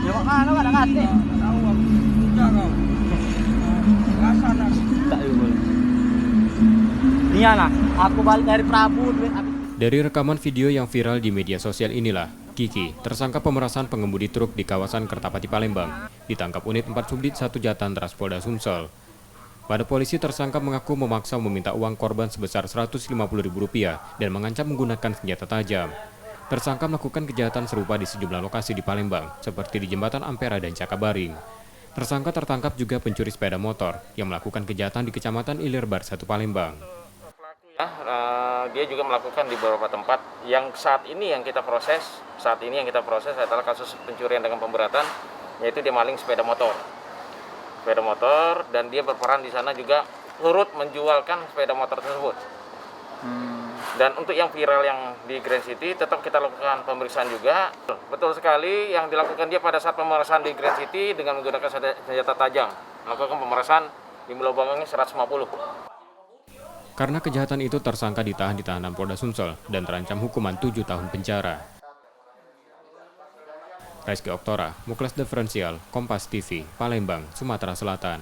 Lewat mana Pak? Nak kate. Tahu aku. Udah kau. Rasa nak. Tak boleh. Iyalah, aku balik dari Prabu duit habis. Dari rekaman video yang viral di media sosial inilah, Kiki, tersangka pemerasan pengemudi truk di kawasan Kertapati Palembang, ditangkap unit 4 Subdit 1 Jatan Ras Polda Sumsel. Pada polisi, tersangka mengaku memaksa meminta uang korban sebesar Rp150.000 dan mengancam menggunakan senjata tajam. Tersangka melakukan kejahatan serupa di sejumlah lokasi di Palembang, seperti di Jembatan Ampera dan Cakabaring. Tersangka tertangkap juga pencuri sepeda motor yang melakukan kejahatan di Kecamatan Ilirbar 1 Palembang. Dia juga melakukan di beberapa tempat yang saat ini yang kita proses adalah kasus pencurian dengan pemberatan, yaitu dia maling sepeda motor dan dia berperan di sana juga turut menjualkan sepeda motor tersebut. Dan untuk yang viral yang di Grand City tetap kita lakukan pemeriksaan juga. Betul sekali yang dilakukan dia pada saat pemerasan di Grand City dengan menggunakan senjata tajam, melakukan pemerasan di Melobangnya 150. Karena kejahatan itu, tersangka ditahan di tahanan Polda Sumsel dan terancam hukuman 7 tahun penjara. Rizky Oktora, Muklas Diferensial, Kompas TV, Palembang, Sumatera Selatan.